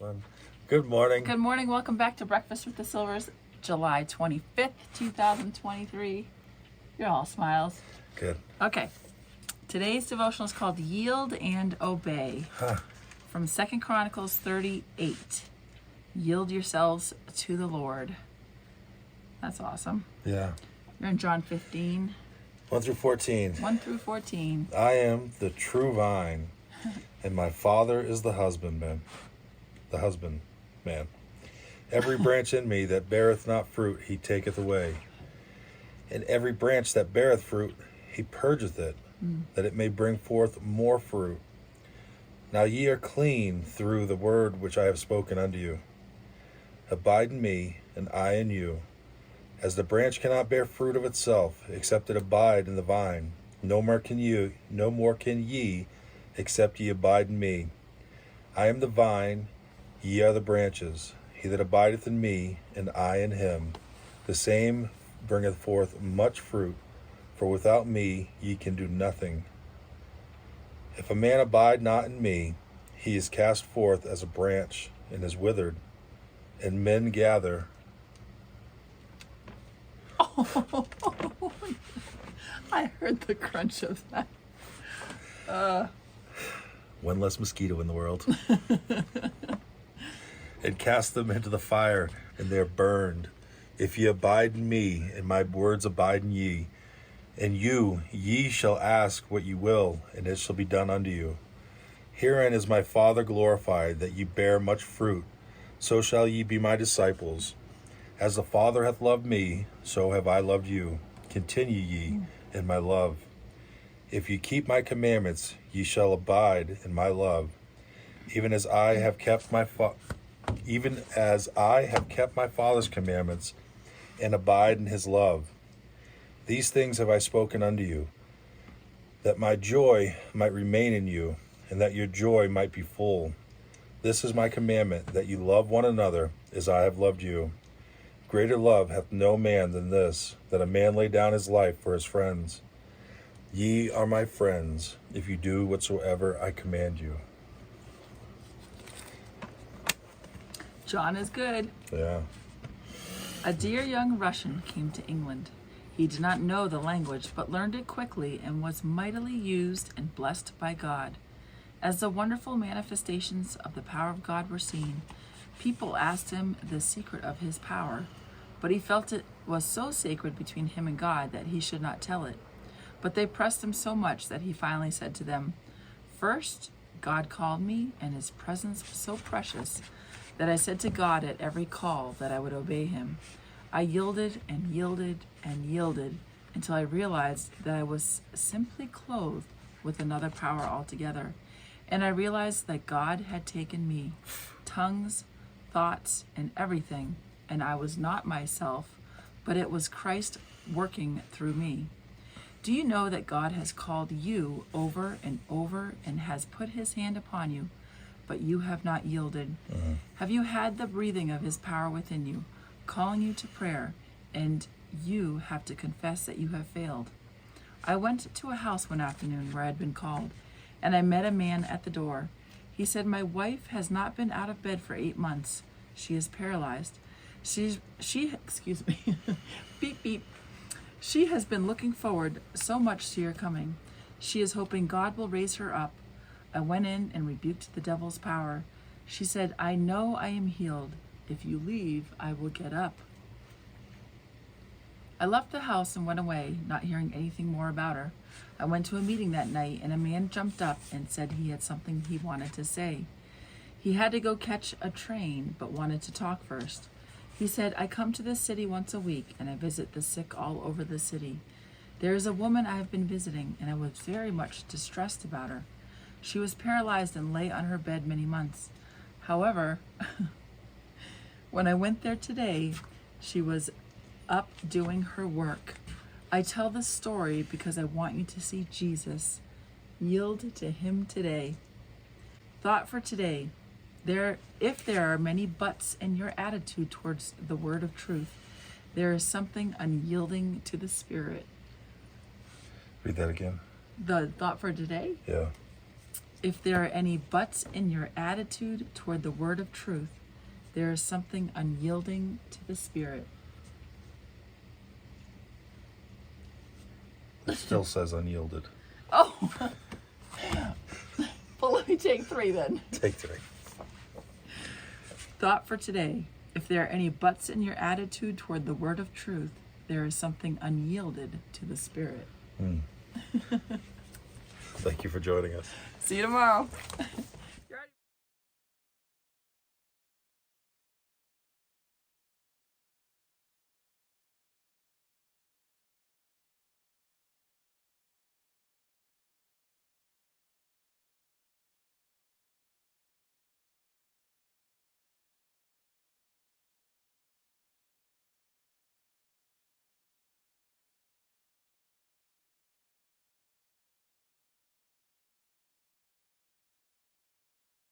fun. Good morning. Good morning. Welcome back to Breakfast with the Silvers, July 25th, 2023. You're all smiles. Good. Okay. Today's devotional is called Yield and Obey from 2 Chronicles 38. Yield yourselves to the Lord. That's awesome. Yeah. You're in John 15. 1 through 14. 1 through 14. I am the true vine, and my Father is the husbandman. Every branch in me that beareth not fruit, he taketh away. And every branch that beareth fruit, he purgeth it, that it may bring forth more fruit. Now ye are clean through the word which I have spoken unto you. Abide in me, and I in you. As the branch cannot bear fruit of itself, except it abide in the vine, no more can ye, except ye abide in me. I am the vine, ye are the branches. He that abideth in me, and I in him, the same bringeth forth much fruit, for without me ye can do nothing. If a man abide not in me, he is cast forth as a branch, and is withered, and men gather. Oh, I heard the crunch of that. One less mosquito in the world. And cast them into the fire, and they are burned. If ye abide in me, and my words abide in ye, and ye shall ask what ye will, and it shall be done unto you. Herein is my Father glorified, that ye bear much fruit, so shall ye be my disciples. As the Father hath loved me, so have I loved you. Continue ye in my love. If ye keep my commandments, ye shall abide in my love, even as I have kept my Father's commandments, and abide in his love. These things have I spoken unto you, that my joy might remain in you, and that your joy might be full. This is my commandment, that you love one another as I have loved you. Greater love hath no man than this, that a man lay down his life for his friends. Ye are my friends, if you do whatsoever I command you. John is good. Yeah. A dear young Russian came to England. He did not know the language, but learned it quickly and was mightily used and blessed by God. As the wonderful manifestations of the power of God were seen, people asked him the secret of his power, but he felt it was so sacred between him and God that he should not tell it. But they pressed him so much that he finally said to them, "First, God called me, and his presence was so precious that I said to God at every call that I would obey him. I yielded and yielded and yielded until I realized that I was simply clothed with another power altogether. And I realized that God had taken me, tongues, thoughts, and everything, and I was not myself, but it was Christ working through me. Do you know that God has called you over and over and has put his hand upon you, but you have not yielded? Have you had the breathing of his power within you, calling you to prayer, and you have to confess that you have failed? I went to a house one afternoon where I had been called, and I met a man at the door. He said, "My wife has not been out of bed for 8 months. She is paralyzed. Excuse me, beep, beep. She has been looking forward so much to your coming. She is hoping God will raise her up." I went in and rebuked the devil's power. She said, "I know I am healed. If you leave, I will get up." I left the house and went away, not hearing anything more about her. I went to a meeting that night, and a man jumped up and said he had something he wanted to say. He had to go catch a train, but wanted to talk first. He said, "I come to this city once a week, and I visit the sick all over the city. There is a woman I have been visiting, and I was very much distressed about her. She was paralyzed and lay on her bed many months. However, when I went there today, she was up doing her work. I tell this story because I want you to see Jesus. Yield to him today." Thought for today. If there are many buts in your attitude towards the word of truth, there is something unyielding to the Spirit. Read that again. The thought for today? Yeah. If there are any buts in your attitude toward the word of truth, there is something unyielding to the Spirit. It still says unyielded. Oh! Well, let me take 3 then. Take 3. Thought for today. If there are any buts in your attitude toward the word of truth, there is something unyielded to the Spirit. Thank you for joining us. See you tomorrow.